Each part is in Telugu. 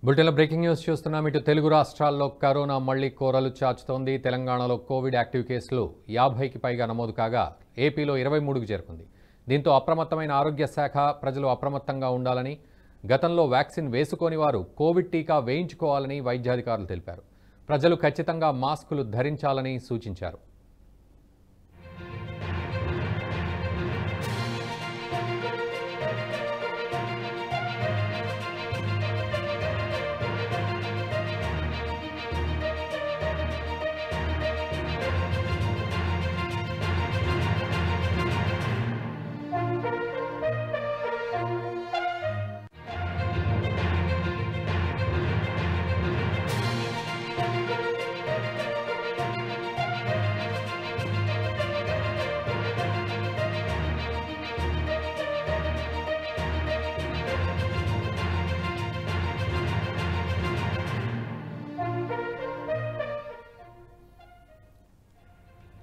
బులెటిన్లో బ్రేకింగ్ న్యూస్ చూస్తున్నాం. ఇటు తెలుగు రాష్ట్రాల్లో కరోనా మళ్లీ కోరలు చాచుతోంది. తెలంగాణలో కోవిడ్ యాక్టివ్ కేసులు 50కి పైగా నమోదు కాగా ఏపీలో 23కు చేరుకుంది. దీంతో అప్రమత్తమైన ఆరోగ్య శాఖ ప్రజలు అప్రమత్తంగా ఉండాలని, గతంలో వ్యాక్సిన్ వేసుకోని వారు కోవిడ్ టీకా వేయించుకోవాలని వైద్యాధికారులు తెలిపారు. ప్రజలు ఖచ్చితంగా మాస్కులు ధరించాలని సూచించారు.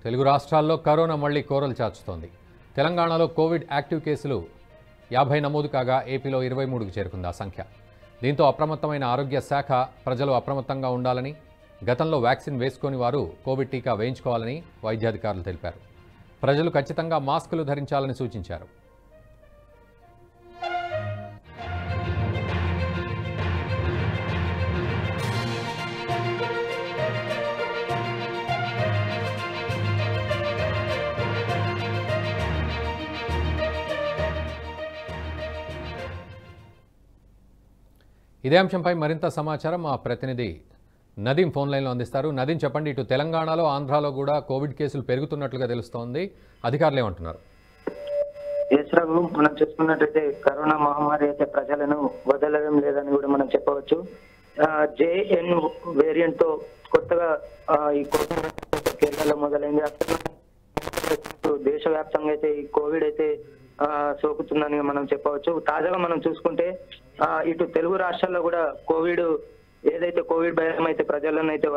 తెలుగు రాష్ట్రాల్లో కరోనా మళ్లీ కోరలు చాచుతోంది. తెలంగాణలో కోవిడ్ యాక్టివ్ కేసులు 50 నమోదు కాగా ఏపీలో 23కు చేరుకుంది ఆ సంఖ్య. దీంతో అప్రమత్తమైన ఆరోగ్య శాఖ ప్రజలు అప్రమత్తంగా ఉండాలని, గతంలో వ్యాక్సిన్ వేసుకొని వారు కోవిడ్ టీకా వేయించుకోవాలని వైద్యాధికారులు తెలిపారు. ప్రజలు ఖచ్చితంగా మాస్కులు ధరించాలని సూచించారు. ఇదే అంశంపై మరింత సమాచారం మా ప్రతినిధి నదీం ఫోన్ లైన్లో అందిస్తారు. నదీం, చెప్పండి. ఇటు తెలంగాణలో, ఆంధ్రాలో కూడా కోవిడ్ కేసులు పెరుగుతున్నట్లుగా తెలుస్తోంది. అధికారులు ఏమంటున్నారు? మనం చూసుకున్నట్లయితే కరోనా మహమ్మారి అయితే ప్రజలను వదలడం లేదని కూడా మనం చెప్పవచ్చు. JN వేరియంట్ తో కొత్తగా ఈ కేరళలో మొదలైంది. దేశవ్యాప్తంగా అయితే ఈ కోవిడ్ అయితే సోకుతుందని మనం చెప్పవచ్చు. తాజాగా మనం చూసుకుంటే ఇటు తెలుగు రాష్ట్రాల్లో కూడా కోవిడ్ భయం అయితే ప్రజలను అయితే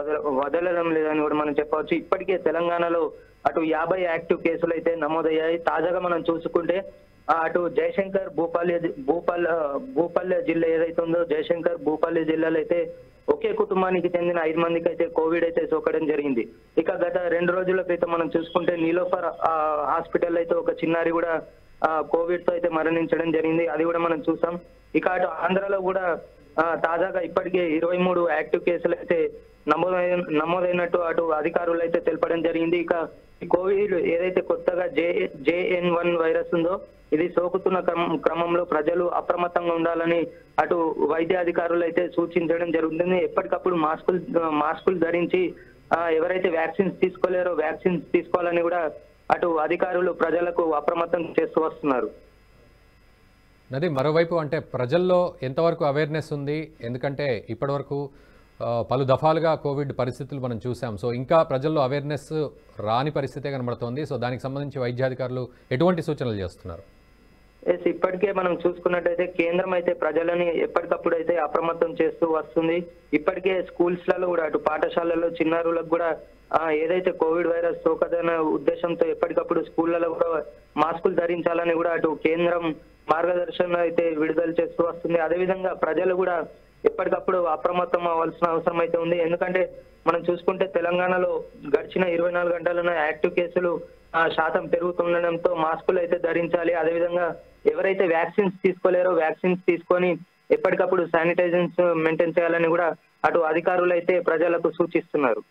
వదలడం లేదని కూడా మనం చెప్పవచ్చు. ఇప్పటికే తెలంగాణలో అటు 50 యాక్టివ్ కేసులు అయితే నమోదయ్యాయి. తాజాగా మనం చూసుకుంటే అటు జయశంకర్ భూపాల్య జిల్లా ఏదైతే ఉందో, జయశంకర్ భూపాల్య జిల్లాలో అయితే ఒకే కుటుంబానికి చెందిన 5 మందికి అయితే కోవిడ్ అయితే సోకడం జరిగింది. ఇక గత 2 రోజుల క్రితం మనం చూసుకుంటే నీలోఫర్ హాస్పిటల్ అయితే ఒక చిన్నారి కూడా కోవిడ్ తో అయితే మరణించడం జరిగింది. అది కూడా మనం చూసాం. ఇక అటు ఆంధ్రాలో కూడా తాజాగా ఇప్పటికే 23 యాక్టివ్ కేసులు అయితే నమోదైనట్టు అటు అధికారులు అయితే తెలపడం జరిగింది. ఇక ఈ కోవిడ్ ఏదైతే కొత్తగా JN1 వైరస్ ఉందో, ఇది సోకుతున్న క్రమంలో ప్రజలు అప్రమత్తంగా ఉండాలని అటు వైద్య అధికారులు అయితే సూచించడం జరుగుతుంది. ఎప్పటికప్పుడు మాస్కులు ధరించి ఎవరైతే వ్యాక్సిన్స్ తీసుకోలేరో వ్యాక్సిన్స్ తీసుకోవాలని కూడా అటు అధికారులు ప్రజలకు అప్రమత్తం చేస్తూ వస్తున్నారు. నది, మరోవైపు అంటే ప్రజల్లో ఎంతవరకు అవేర్నెస్ ఉంది? ఎందుకంటే ఇప్పటివరకు పలు దఫాలుగా కోవిడ్ పరిస్థితులు మనం చూసాం. సో ఇంకా ప్రజల్లో అవేర్నెస్ రాని పరిస్థితే కనబడుతోంది. సో దానికి సంబంధించి వైద్యాధికారులు ఎటువంటి సూచనలు చేస్తున్నారు? ఇప్పటికే మనం చూసుకున్నట్టయితే కేంద్రం అయితే ప్రజలని ఎప్పటికప్పుడు అయితే అప్రమత్తం చేస్తూ వస్తుంది. ఇప్పటికే స్కూల్స్ లలో కూడా అటు పాఠశాలల్లో చిన్నారులకు కూడా ఏదైతే కోవిడ్ వైరస్ సోకదన్న ఉద్దేశంతో ఎప్పటికప్పుడు స్కూళ్లలో కూడా మాస్కులు ధరించాలని కూడా అటు కేంద్రం మార్గదర్శనం అయితే విడుదల చేస్తూ వస్తుంది. అదేవిధంగా ప్రజలు కూడా ఎప్పటికప్పుడు అప్రమత్తం అవ్వాల్సిన అవసరం అయితే ఉంది. ఎందుకంటే మనం చూసుకుంటే తెలంగాణలో గడిచిన 24 గంటలను యాక్టివ్ కేసులు శాతం పెరుగుతుండడంతో మాస్కులు అయితే ధరించాలి. అదేవిధంగా ఎవరైతే వ్యాక్సిన్స్ తీసుకోలేరో వ్యాక్సిన్స్ తీసుకొని ఎప్పటికప్పుడు శానిటైజేషన్స్ మెయింటైన్ చేయాలని కూడా అటు అధికారులు అయితే ప్రజలకు సూచిస్తున్నారు.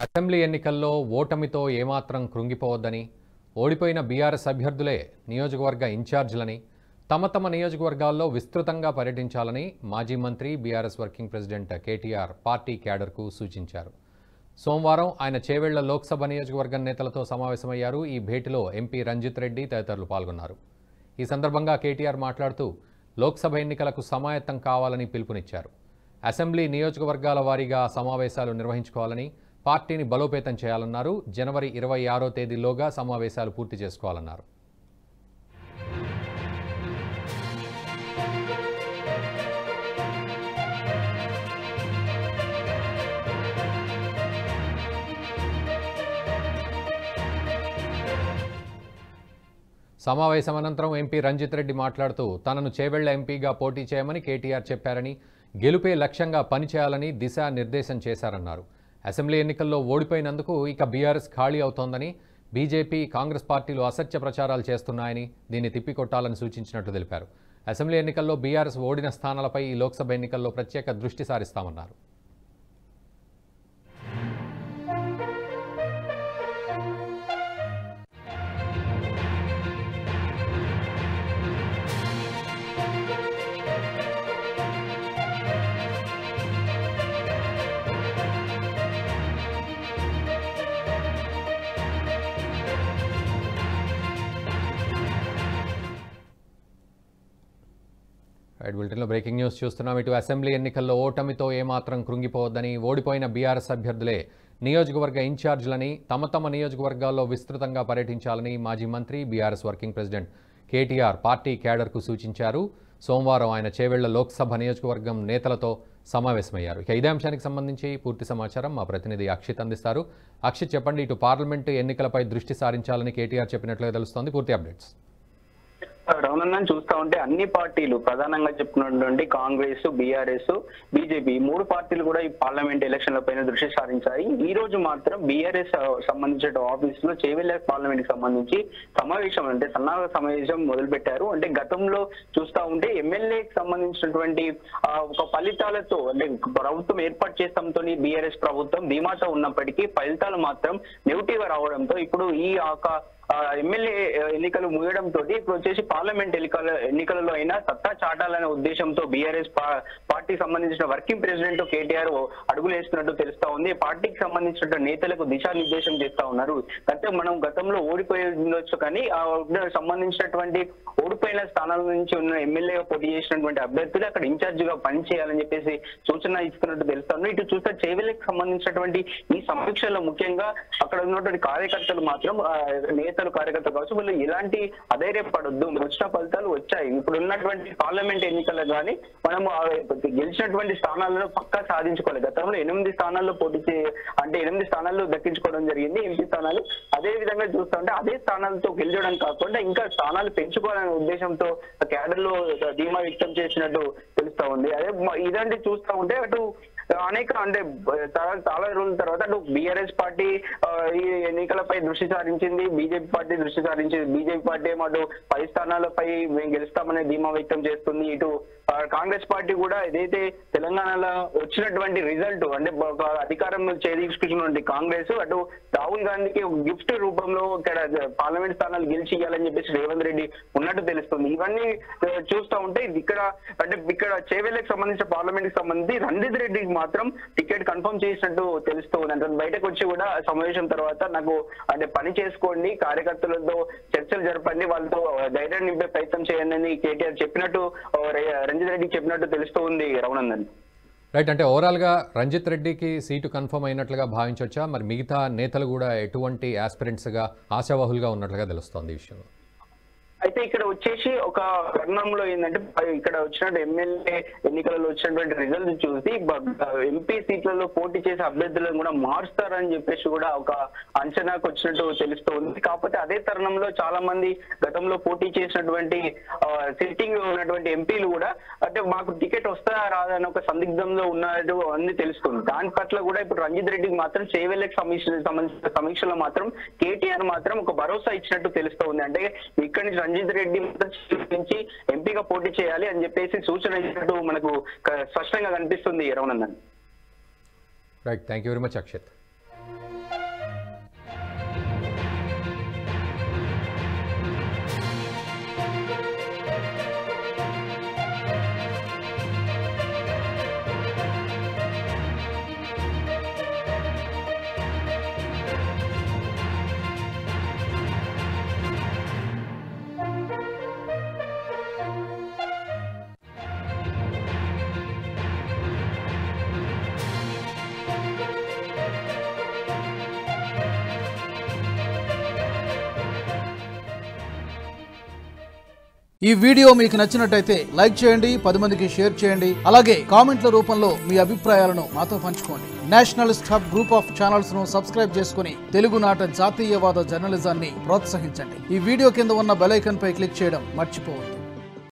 అసెంబ్లీ ఎన్నికల్లో ఓటమితో ఏమాత్రం కృంగిపోవద్దని, ఓడిపోయిన బీఆర్ఎస్ అభ్యర్థులే నియోజకవర్గ ఇన్ఛార్జీలని, తమ నియోజకవర్గాల్లో విస్తృతంగా పర్యటించాలని మాజీ మంత్రి BRS working president KTR party క్యాడర్కు సూచించారు. సోమవారం ఆయన చేవెళ్ల లోక్సభ నియోజకవర్గం నేతలతో సమావేశమయ్యారు. ఈ భేటీలో ఎంపీ రంజిత్ రెడ్డి తదితరులు పాల్గొన్నారు. ఈ సందర్భంగా కేటీఆర్ మాట్లాడుతూ లోక్సభ ఎన్నికలకు సమాయత్తం కావాలని పిలుపునిచ్చారు. అసెంబ్లీ నియోజకవర్గాల వారీగా సమావేశాలు నిర్వహించుకోవాలని, పార్టీని బలోపేతం చేయాలన్నారు. జనవరి 26వ తేదీలోగా సమావేశాలు పూర్తి చేసుకోవాలన్నారు. సమావేశం అనంతరం ఎంపీ రంజిత్ రెడ్డి మాట్లాడుతూ తనను చేవెళ్ల ఎంపీగా పోటీ చేయమని కేటీఆర్ చెప్పారని, గెలుపే లక్ష్యంగా పనిచేయాలని దిశానిర్దేశం చేశారన్నారు. అసెంబ్లీ ఎన్నికల్లో ఓడిపోయినందుకు ఇక బీఆర్ఎస్ ఖాళీ అవుతోందని, బీజేపీ, కాంగ్రెస్ పార్టీలు అసత్య ప్రచారాలు చేస్తున్నాయని, దీన్ని తిప్పికొట్టాలని సూచించినట్లు తెలిపారు. అసెంబ్లీ ఎన్నికల్లో బీఆర్ఎస్ ఓడిన స్థానాలపై ఈ లోక్సభ ఎన్నికల్లో ప్రత్యేక దృష్టి సారిస్తామన్నారు. బులెటిన్లో బ్రేకింగ్ న్యూస్ చూస్తున్నాం. ఇటు అసెంబ్లీ ఎన్నికల్లో ఓటమితో ఏమాత్రం కృంగిపోవద్దని, ఓడిపోయిన బీఆర్ఎస్ అభ్యర్థులే నియోజకవర్గ ఇన్ఛార్జీలని, తమ విస్తృతంగా పర్యటించాలని మాజీ మంత్రి BRS working president KTR party క్యాడర్కు సూచించారు. సోమవారం ఆయన చేవెళ్ల లోక్సభ నియోజకవర్గం నేతలతో సమావేశమయ్యారు. ఇక ఇదే అంశానికి సంబంధించి పూర్తి సమాచారం మా ప్రతినిధి అక్షిత్ అందిస్తారు. అక్షిత్, చెప్పండి, ఇటు పార్లమెంటు ఎన్నికలపై దృష్టి సారించాలని కేటీఆర్ చెప్పినట్లుగా తెలుస్తోంది. పూర్తి అప్డేట్స్. రౌనందని చూస్తా ఉంటే అన్ని పార్టీలు ప్రధానంగా చెప్పుకున్నటువంటి కాంగ్రెస్, బీఆర్ఎస్, బీజేపీ 3 పార్టీలు కూడా ఈ పార్లమెంట్ ఎలక్షన్ల పైన దృష్టి సారించాయి. ఈ రోజు మాత్రం బీఆర్ఎస్ సంబంధించిన ఆఫీస్ లో చేవెళ్ల పార్లమెంట్ కి సంబంధించి సమావేశం, అంటే సన్నాహక సమావేశం మొదలు పెట్టారు. అంటే గతంలో చూస్తా ఉంటే ఎమ్మెల్యేకి సంబంధించినటువంటి ఒక ఫలితాలతో, అంటే ప్రభుత్వం ఏర్పాటు చేస్తాంతో బీఆర్ఎస్ ప్రభుత్వం ధీమాతో ఉన్నప్పటికీ ఫలితాలు మాత్రం నెగిటివ్ గా రావడంతో ఇప్పుడు ఈ ఎమ్మెల్యే ఎన్నికలు ముగియడంతో ఇప్పుడు వచ్చేసి పార్లమెంట్ ఎన్నికలలో అయినా సత్తా చాటాలనే ఉద్దేశంతో బీఆర్ఎస్ పార్టీకి సంబంధించిన వర్కింగ్ ప్రెసిడెంట్ కేటీఆర్ అడుగులు వేస్తున్నట్టు తెలుస్తా ఉంది. పార్టీకి సంబంధించిన నేతలకు దిశానిర్దేశం చేస్తా ఉన్నారు. అంటే మనం గతంలో ఓడిపోయి ఉండొచ్చు, కానీ సంబంధించినటువంటి ఓడిపోయిన స్థానాల నుంచి ఉన్న ఎమ్మెల్యేగా పోటీ చేసినటువంటి అభ్యర్థులు అక్కడ ఇన్ఛార్జ్ గా పనిచేయాలని చెప్పేసి సూచన ఇస్తున్నట్టు తెలుస్తా ఉంది. ఇటు చూస్తే చేవెళ్లకు సంబంధించినటువంటి ఈ సమీక్షలో ముఖ్యంగా అక్కడ ఉన్నటువంటి కార్యకర్తలు మాత్రం కార్యకర్తలు కావచ్చు, వీళ్ళు ఎలాంటి అధైర్యపడొద్దు, వచ్చిన ఫలితాలు వచ్చాయి. ఇప్పుడు ఉన్నటువంటి పార్లమెంట్ ఎన్నికల్లో కానీ మనం గెలిచినటువంటి స్థానాలను పక్కా సాధించుకోవాలి. గతంలో 8 స్థానాల్లో అంటే 8 స్థానాల్లో దక్కించుకోవడం జరిగింది, ఎంపీ స్థానాలు. అదే విధంగా చూస్తా ఉంటే అదే స్థానాలతో గెలిచడం కాకుండా ఇంకా స్థానాలు పెంచుకోవాలనే ఉద్దేశంతో క్యాడర్ లో ధీమా వ్యక్తం చేసినట్టు తెలుస్తా ఉంది. అదే ఇదంటే చూస్తా ఉంటే అటు అనేక, అంటే చాలా రోజుల తర్వాత అటు బీఆర్ఎస్ పార్టీ ఈ ఎన్నికలపై దృష్టి సారించింది, బీజేపీ పార్టీ దృష్టి సారించింది. బీజేపీ పార్టీ ఏమో అటు 10 స్థానాలపై మేము గెలుస్తామనే ధీమా వ్యక్తం చేస్తుంది. ఇటు కాంగ్రెస్ పార్టీ కూడా ఏదైతే తెలంగాణలో వచ్చినటువంటి రిజల్ట్, అంటే అధికారం చేదీసుకున్నటువంటి కాంగ్రెస్ అటు రాహుల్ గాంధీకి గిఫ్ట్ రూపంలో ఇక్కడ పార్లమెంట్ స్థానాలు గెలిచి ఇవ్వాలని చెప్పేసి రేవంత్ రెడ్డి ఉన్నట్టు తెలుస్తుంది. ఇవన్నీ చూస్తా ఉంటే ఇక్కడ చేవెళ్లకు సంబంధించిన పార్లమెంట్ కి సంబంధించి రంజిత్ రెడ్డికి మాత్రం టికెట్ కన్ఫర్మ్ చేసినట్టు తెలుస్తుంది. అంటే బయటకు వచ్చి కూడా సమావేశం తర్వాత నాకు అంటే పని చేసుకోండి, కార్యకర్తలతో చర్చలు జరపండి, వాళ్ళతో ధైర్యం నింపే ప్రయత్నం చేయండి అని కేటీఆర్ చెప్పినట్టు రంజిత్ రెడ్డికి చెప్పినట్టు తెలుస్తూ ఉంది. రౌనందన్ రైట్, అంటే ఓవరాల్గా రంజిత్ రెడ్డికి సీటు కన్ఫర్మ్ అయినట్లుగా భావించవచ్చా? మరి మిగతా నేతలు కూడా ఎటువంటి ఆస్పిరెంట్స్గా ఆశావాహులుగా ఉన్నట్లుగా తెలుస్తోంది ఈ విషయంలో? అయితే ఇక్కడ వచ్చేసి ఒక తరుణంలో ఏంటంటే ఇక్కడ వచ్చినట్టు ఎమ్మెల్యే ఎన్నికలలో వచ్చినటువంటి రిజల్ట్ చూసి ఎంపీ సీట్లలో పోటీ చేసే అభ్యర్థులను కూడా మారుస్తారని చెప్పేసి కూడా ఒక అంచనాకు వచ్చినట్టు తెలుస్తుంది. కాకపోతే అదే తరుణంలో చాలా మంది గతంలో పోటీ చేసినటువంటి సిట్టింగ్ ఉన్నటువంటి ఎంపీలు కూడా అంటే మాకు టికెట్ వస్తుందా రాదా అని ఒక సందిగ్ధంలో ఉన్నట్టు అన్ని తెలుస్తుంది. దాని పట్ల కూడా ఇప్పుడు రంజిత్ రెడ్డికి మాత్రం చేవెళ్లకు సంబంధించిన సమీక్షలో మాత్రం కేటీఆర్ మాత్రం ఒక భరోసా ఇచ్చినట్టు తెలుస్తుంది. అంటే ఇక్కడి నుంచి రంజిత్ రెడ్డి నుంచి ఎంపీగా పోటీ చేయాలి అని చెప్పేసి సూచన ఇచ్చినట్టు మనకు స్పష్టంగా కనిపిస్తుంది. Raghunandan. Right, thank you very much Akshit. ఈ వీడియో మీకు నచ్చినట్టయితే లైక్ చేయండి, 10 మందికి షేర్ చేయండి. అలాగే కామెంట్ల రూపంలో మీ అభిప్రాయాలను మాతో పంచుకోండి. Nationalist hub group of channels ను సబ్స్క్రైబ్ చేసుకుని తెలుగునాట జాతీయవాద జర్నలిజాన్ని ప్రోత్సహించండి. ఈ వీడియో కింద ఉన్న బెల్ ఐకాన్ పై క్లిక్ చేయడం మర్చిపోవద్దు.